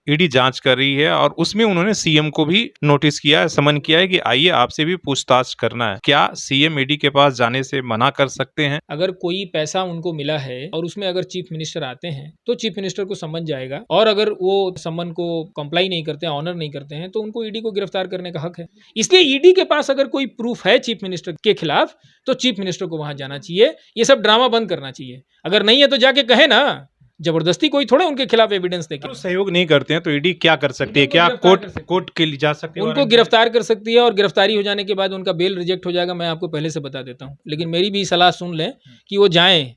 ED जांच कर रही है और उसमें उन्होंने सीएम को भी नोटिस किया है, समन किया है कि आइए आपसे भी पूछताछ करना है। क्या सीएम ईडी के पास जाने से मना कर सकते हैं? अगर कोई पैसा उनको मिला है और उसमें अगर चीफ मिनिस्टर आते हैं तो चीफ मिनिस्टर को समन जाएगा, और अगर वो समन को कंप्लाई नहीं करते हैं, ऑनर नहीं करते हैं, तो उनको ईडी को गिरफ्तार करने का हक है। इसलिए ईडी के पास अगर कोई प्रूफ है चीफ मिनिस्टर के खिलाफ तो चीफ मिनिस्टर को वहां जाना चाहिए, ये सब ड्रामा बंद करना चाहिए। अगर नहीं है तो जाके कहे ना, जबरदस्ती कोई थोड़ा उनके खिलाफ एविडेंस देके। तो सहयोग नहीं करते हैं तो ईडी क्या कर सकती है? क्या कोर्ट के लिए जा सकती है? उनको गिरफ्तार कर सकती है, और गिरफ्तारी हो जाने के बाद उनका बेल रिजेक्ट हो जाएगा, मैं आपको पहले से बता देता हूँ। लेकिन मेरी भी सलाह सुन लें कि वो जाएं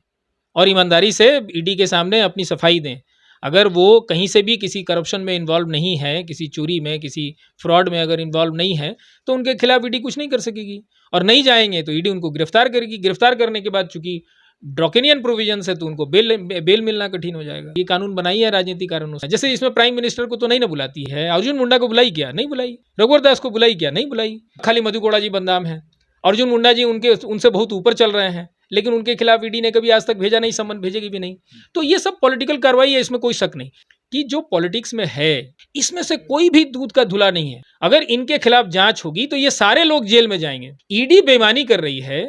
और ईमानदारी से ईडी के सामने अपनी सफाई दें। अगर वो कहीं से भी किसी करप्शन में इन्वॉल्व नहीं है, किसी चोरी में, किसी फ्रॉड में अगर इन्वॉल्व नहीं है, तो उनके खिलाफ ईडी कुछ नहीं कर सकेगी। और नहीं जाएंगे तो ईडी उनको गिरफ्तार करेगी। गिरफ्तार करने के बाद चूंकि ड्रॉकेनियन प्रोविजन है तो उनको बेल मिलना कठिन हो जाएगा। ये कानून बनाई है राजनीतिक कारणों से। जैसे इसमें प्राइम मिनिस्टर को तो नहीं ना बुलाती है, अर्जुन मुंडा को बुलाई क्या? नहीं बुलाई। रघुवर दास को बुलाई क्या? नहीं बुलाई। खाली मधु कोड़ा जी बदनाम है, अर्जुन मुंडा जी उनसे बहुत ऊपर चल रहे हैं, लेकिन उनके खिलाफ ईडी ने कभी आज तक भेजा नहीं, समन भेजेगी भी नहीं। तो ये सब पॉलिटिकल कार्रवाई है, इसमें कोई शक नहीं कि जो पॉलिटिक्स में है इसमें से कोई भी दूध का धुला नहीं है। अगर इनके खिलाफ जांच होगी तो ये सारे लोग जेल में जाएंगे। ईडी बेईमानी कर रही है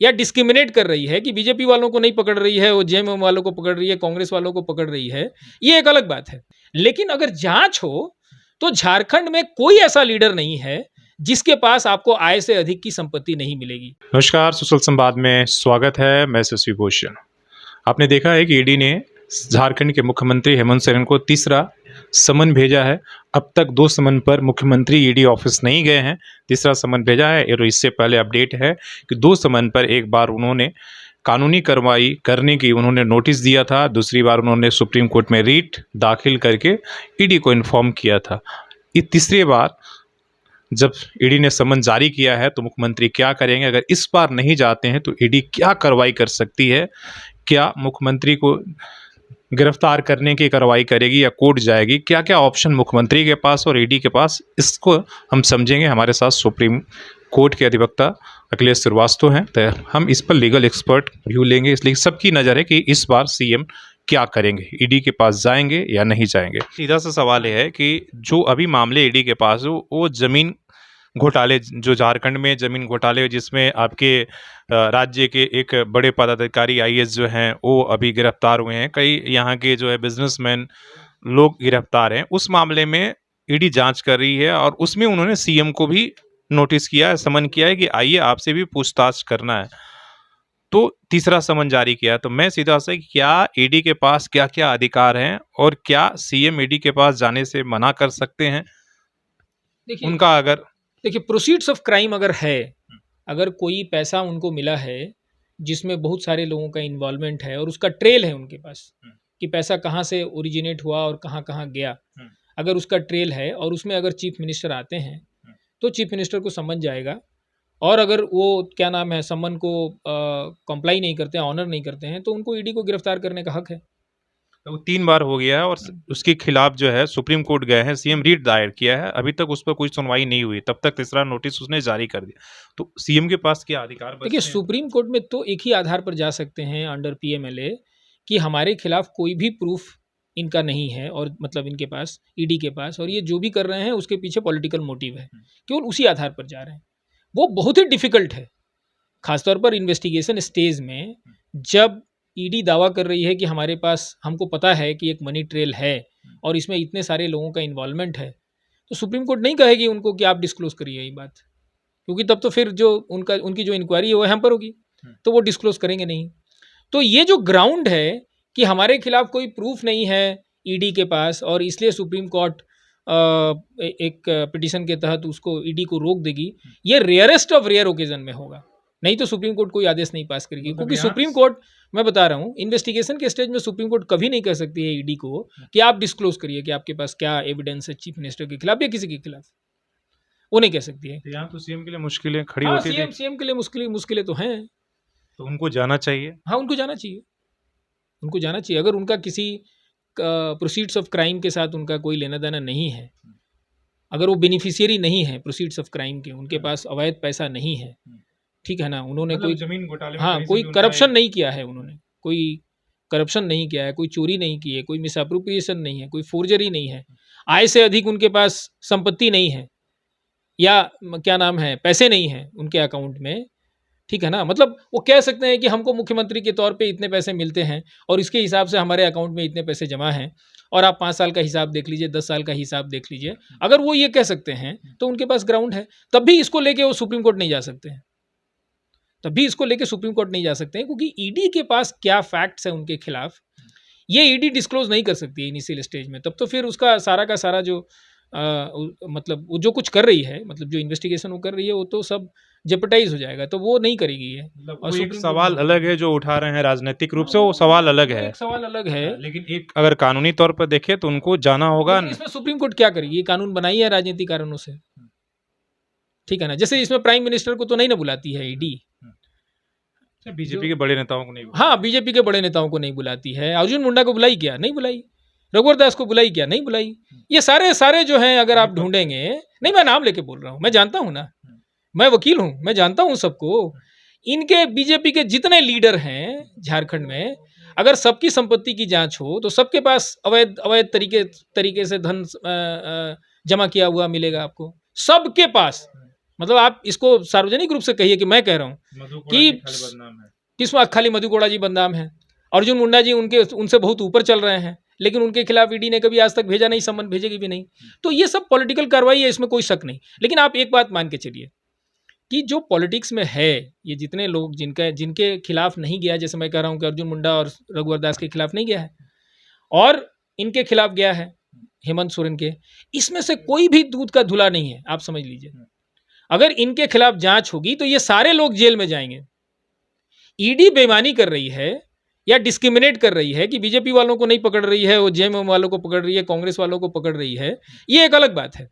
या डिस्क्रिमिनेट कर रही है कि बीजेपी वालों को नहीं पकड़ रही है, वो जेएमएम वालों को पकड़ रही है, कांग्रेस वालों को पकड़ रही है, ये एक अलग बात है। लेकिन अगर जांच हो तो झारखंड में कोई ऐसा लीडर नहीं है जिसके पास आपको आय से अधिक की संपत्ति नहीं मिलेगी। नमस्कार, सुशल संवाद में स्वागत है। मैं शशि भूषण। आपने देखा है कि ईडी ने झारखंड के मुख्यमंत्री हेमंत सोरेन को तीसरा समन भेजा है। अब तक 2 समन पर मुख्यमंत्री ईडी ऑफिस नहीं गए हैं, तीसरा समन भेजा है। और इससे पहले अपडेट है कि 2 समन पर एक बार उन्होंने कानूनी कार्रवाई करने की उन्होंने नोटिस दिया था, दूसरी बार उन्होंने सुप्रीम कोर्ट में रीट दाखिल करके ईडी को इन्फॉर्म किया था। ये तीसरी बार जब ईडी ने समन जारी किया है तो मुख्यमंत्री क्या करेंगे? अगर इस बार नहीं जाते हैं तो ईडी क्या कार्रवाई कर सकती है? क्या मुख्यमंत्री को गिरफ्तार करने की कार्रवाई करेगी या कोर्ट जाएगी? क्या क्या ऑप्शन मुख्यमंत्री के पास और ईडी के पास, इसको हम समझेंगे। हमारे साथ सुप्रीम कोर्ट के अधिवक्ता अखिलेश श्रीवास्तव हैं, तो हम इस पर लीगल एक्सपर्ट व्यू लेंगे। इसलिए सबकी नज़र है कि इस बार सीएम क्या करेंगे, ईडी के पास जाएंगे या नहीं जाएंगे। सीधा सा सवाल है कि जो अभी मामले ईडी के पास हो वो जमीन घोटाले, जो झारखंड में जमीन घोटाले जिसमें आपके राज्य के एक बड़े पदाधिकारी आईएएस जो हैं वो अभी गिरफ्तार हुए हैं, कई यहाँ के जो है बिजनेसमैन लोग गिरफ्तार हैं, उस मामले में ईडी जांच कर रही है और उसमें उन्होंने सीएम को भी नोटिस किया है, समन किया है कि आइए आपसे भी पूछताछ करना है। तो तीसरा समन जारी किया। तो मैं सीधा से क्या ईडी के पास क्या क्या अधिकार हैं और क्या सीएम ईडी के पास जाने से मना कर सकते हैं? उनका अगर देखिए, प्रोसीड्स ऑफ क्राइम अगर है, अगर कोई पैसा उनको मिला है जिसमें बहुत सारे लोगों का इन्वॉल्वमेंट है और उसका ट्रेल है उनके पास कि पैसा कहाँ से ओरिजिनेट हुआ और कहाँ कहाँ गया, अगर उसका ट्रेल है और उसमें अगर चीफ मिनिस्टर आते हैं तो चीफ मिनिस्टर को समन जाएगा, और अगर वो क्या नाम है समन को कंप्लाई नहीं करते हैं, ऑनर नहीं करते हैं, तो उनको ईडी को गिरफ्तार करने का हक है। वो 3 बार हो गया है और उसके खिलाफ जो है सुप्रीम कोर्ट गए हैं, सीएम रीट दायर किया है, अभी तक उस पर कोई सुनवाई नहीं हुई, तब तक तीसरा नोटिस उसने जारी कर दिया। तो सीएम के पास क्या अधिकार बचते देखिए, हैं? सुप्रीम कोर्ट में तो एक ही आधार पर जा सकते हैं अंडर पीएमएलए कि हमारे खिलाफ कोई भी प्रूफ इनका नहीं है, और मतलब इनके पास, ईडी के पास, और ये जो भी कर रहे हैं उसके पीछे पॉलिटिकल मोटिव है, केवल उसी आधार पर जा रहे हैं। वो बहुत ही डिफिकल्ट है, खासतौर पर इन्वेस्टिगेशन स्टेज में, जब ईडी दावा कर रही है कि हमारे पास, हमको पता है कि एक मनी ट्रेल है और इसमें इतने सारे लोगों का इन्वॉल्वमेंट है, तो सुप्रीम कोर्ट नहीं कहेगी उनको कि आप डिस्क्लोज करिए ये बात, क्योंकि तब तो फिर जो उनकी जो इंक्वायरी है वो हम पर होगी, तो वो डिस्क्लोज करेंगे नहीं। तो ये जो ग्राउंड है कि हमारे खिलाफ कोई प्रूफ नहीं है ईडी के पास और इसलिए सुप्रीम कोर्ट एक पिटिशन के तहत उसको, ईडी को रोक देगी, ये रेयरेस्ट ऑफ रेयर ओकेजन में होगा, नहीं तो सुप्रीम कोर्ट कोई आदेश नहीं पास करेगी। क्योंकि सुप्रीम कोर्ट, मैं बता रहा हूँ, इन्वेस्टिगेशन के स्टेज में सुप्रीम कोर्ट कभी नहीं कह सकती है ईडी को कि आप डिस्क्लोज करिए कि आपके पास क्या एविडेंस है चीफ मिनिस्टर के खिलाफ या किसी के खिलाफ, वो नहीं कह सकती है। यहाँ तो सीएम के लिए मुश्किलें खड़ी होती थी। सीएम के लिए मुश्किलें तो हैं, तो उनको जाना चाहिए। हाँ उनको जाना चाहिए, उनको जाना चाहिए। अगर उनका किसी प्रोसीड्स ऑफ क्राइम के साथ उनका कोई लेना देना नहीं है, अगर वो बेनिफिशियरी नहीं है प्रोसीड्स ऑफ क्राइम के, उनके पास अवैध पैसा नहीं है, ठीक है ना, उन्होंने कोई जमीन घोटाले में हाँ कोई करप्शन नहीं किया है, उन्होंने कोई करप्शन नहीं किया है, कोई चोरी नहीं की है, कोई मिसअप्रोप्रिएशन नहीं है, कोई फोर्जरी नहीं है, आय से अधिक उनके पास संपत्ति नहीं है, या क्या नाम है, पैसे नहीं हैं उनके अकाउंट में, ठीक है ना। मतलब वो कह सकते हैं कि हमको मुख्यमंत्री के तौर पे इतने पैसे मिलते हैं और इसके हिसाब से हमारे अकाउंट में इतने पैसे जमा हैं, और आप 5 साल का हिसाब देख लीजिए, 10 साल का हिसाब देख लीजिए। अगर वो ये कह सकते हैं तो उनके पास ग्राउंड है, तब भी इसको लेके वो सुप्रीम कोर्ट नहीं जा सकते हैं, तब भी इसको लेके सुप्रीम कोर्ट नहीं जा सकते हैं, क्योंकि ईडी के पास क्या फैक्ट्स है उनके खिलाफ, ये ईडी डिस्क्लोज नहीं कर सकती है इनिशियल स्टेज में। तब तो फिर उसका सारा का सारा जो मतलब वो जो कुछ कर रही है, मतलब जो इन्वेस्टिगेशन वो कर रही है, वो तो सब जेपटाइज हो जाएगा, तो वो नहीं करेगी ये। मतलब और वो एक सुप्रीम कोर्ट सवाल नहीं अलग है जो उठा रहे हैं राजनीतिक रूप से, वो सवाल अलग वो है। एक सवाल अलग है। लेकिन एक अगर कानूनी तौर पर देखें तो उनको जाना होगा। लेकिन इसमें सुप्रीम कोर्ट क्या करेगी, ये कानून बनाई है राजनीतिक कारणों से, ठीक है ना। जैसे इसमें प्राइम मिनिस्टर को तो नहीं ना बुलाती है ईडी, बीजेपी के बड़े नेताओं को नहीं। हाँ, बीजेपी के बड़े नेताओं को नहीं बुलाती है। अर्जुन मुंडा को बुलाई क्या, नहीं बुलाई। रघुवर दास को बुलाई क्या, नहीं बुलाई। ये सारे सारे जो हैं, अगर आप ढूंढेंगे, नहीं मैं नाम लेके बोल रहा हूँ, मैं जानता हूँ ना, मैं वकील हूँ, मैं जानता हूँ सबको। इनके बीजेपी के जितने लीडर हैं झारखंड में, अगर सबकी संपत्ति की जांच हो तो सबके पास अवैध अवैध तरीके से धन जमा किया हुआ मिलेगा आपको, सबके पास। मतलब आप इसको सार्वजनिक रूप से कहिए कि मैं कह रहा हूँ कि किसमें खाली मधु कोड़ा जी बदनाम है, अर्जुन मुंडा जी उनसे बहुत ऊपर चल रहे हैं, लेकिन उनके खिलाफ ईडी ने कभी आज तक भेजा नहीं, सम्मन भेजेगी भी नहीं। तो ये सब पॉलिटिकल कार्रवाई है, इसमें कोई शक नहीं। लेकिन आप एक बात मान के चलिए कि जो पॉलिटिक्स में है, ये जितने लोग जिनके खिलाफ नहीं गया, जैसे मैं कह रहा हूँ कि अर्जुन मुंडा और रघुवर दास के खिलाफ नहीं गया है, और इनके खिलाफ गया है हेमंत सोरेन के, इसमें से कोई भी दूध का धुला नहीं है, आप समझ लीजिए। अगर इनके खिलाफ जांच होगी तो ये सारे लोग जेल में जाएंगे। ईडी बेईमानी कर रही है या डिस्क्रिमिनेट कर रही है कि बीजेपी वालों को नहीं पकड़ रही है, वो जेएमएम वालों को पकड़ रही है, कांग्रेस वालों को पकड़ रही है, ये एक अलग बात है।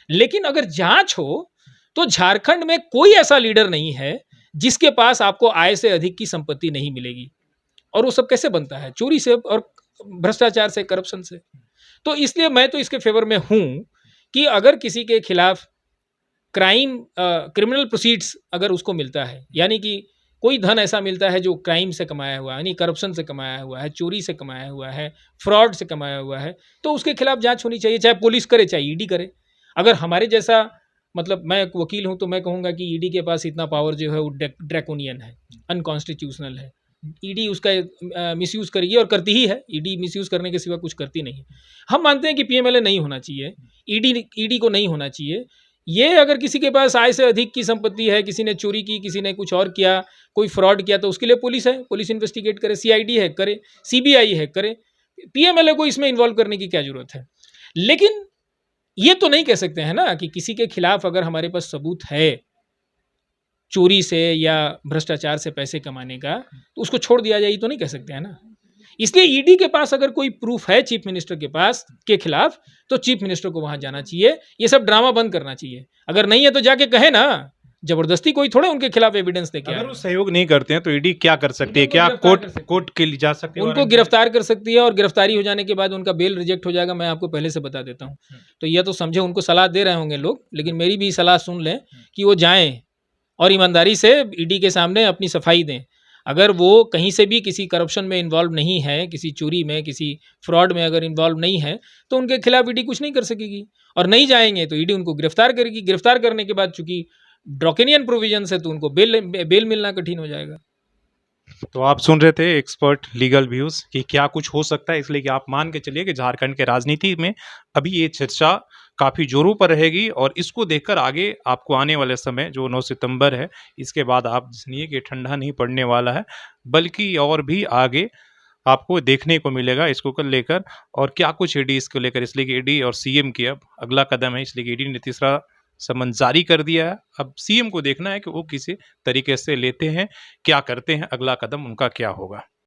लेकिन अगर जांच हो तो झारखंड में कोई ऐसा लीडर नहीं है जिसके पास आपको आय से अधिक की संपत्ति नहीं मिलेगी। और वो सब कैसे बनता है, चोरी से और भ्रष्टाचार से, करप्शन से। तो इसलिए मैं तो इसके फेवर में हूं कि अगर किसी के खिलाफ क्रिमिनल प्रोसीड्स अगर उसको मिलता है, यानी कि कोई धन ऐसा मिलता है जो क्राइम से कमाया हुआ है, यानी करप्शन से कमाया हुआ है, चोरी से कमाया हुआ है, फ्रॉड से कमाया हुआ है, तो उसके खिलाफ जांच होनी चाहिए, चाहे पुलिस करे चाहे ईडी करे। अगर हमारे जैसा, मतलब मैं एक वकील हूं तो मैं कहूंगा कि ईडी के पास इतना पावर जो है वो ड्रैकोनियन है, अनकॉन्स्टिट्यूशनल है। ईडी उसका मिसयूज करेगी और करती ही है, ईडी मिसयूज करने के सिवा कुछ करती नहीं है। हम मानते हैं कि पीएमएलए नहीं होना चाहिए, ईडी को नहीं होना चाहिए। ये अगर किसी के पास आय से अधिक की संपत्ति है, किसी ने चोरी की, किसी ने कुछ और किया, कोई फ्रॉड किया, तो उसके लिए पुलिस है, पुलिस इन्वेस्टिगेट करे, सीआईडी है करे, सीबीआई है करे, पीएमएलए को इसमें इन्वॉल्व करने की क्या जरूरत है। लेकिन ये तो नहीं कह सकते हैं ना कि किसी के खिलाफ अगर हमारे पास सबूत है चोरी से या भ्रष्टाचार से पैसे कमाने का, तो उसको छोड़ दिया जाए, ये तो नहीं कह सकते हैं ना। इसलिए ईडी के पास अगर कोई प्रूफ है चीफ मिनिस्टर के पास के खिलाफ, तो चीफ मिनिस्टर को वहां जाना चाहिए, ये सब ड्रामा बंद करना चाहिए। अगर नहीं है तो जाके कहे ना, जबरदस्ती कोई थोड़े उनके खिलाफ एविडेंस लेके आए। अगर वो सहयोग नहीं करते हैं तो ईडी क्या कर सकती है, क्या कोर्ट के लिए जा सकती है, उनको गिरफ्तार कर सकती है, और गिरफ्तारी हो जाने के बाद उनका बेल रिजेक्ट हो जाएगा, मैं आपको पहले से बता देता हूँ। तो यह तो समझे, उनको सलाह दे रहे होंगे लोग, लेकिन मेरी भी सलाह सुन लें कि वो जाएं और ईमानदारी से ईडी के सामने अपनी सफाई दें। अगर वो कहीं से भी किसी करप्शन में इन्वॉल्व नहीं है, किसी चोरी में, किसी फ्रॉड में अगर इन्वॉल्व नहीं है, तो उनके खिलाफ ईडी कुछ नहीं कर सकेगी। और नहीं जाएंगे तो ईडी उनको गिरफ्तार करेगी। गिरफ्तार करने के बाद चूंकि ड्रैकोनियन प्रोविजन है तो उनको बेल मिलना कठिन हो जाएगा। तो आप सुन रहे थे एक्सपर्ट लीगल व्यूज कि क्या कुछ हो सकता है। इसलिए कि आप मान के चलिए कि झारखंड के राजनीति में अभी ये चर्चा काफ़ी जोरों पर रहेगी, और इसको देखकर आगे आपको आने वाले समय जो 9 सितंबर है, इसके बाद आप सुनिए कि ठंडा नहीं पड़ने वाला है, बल्कि और भी आगे आपको देखने को मिलेगा इसको कर लेकर, और क्या कुछ ईडी इसको लेकर। इसलिए कि ईडी और सीएम की अब अगला कदम है, इसलिए कि ईडी ने तीसरा समन जारी कर दिया है। अब सीएम को देखना है कि वो किसी तरीके से लेते हैं, क्या करते हैं, अगला कदम उनका क्या होगा।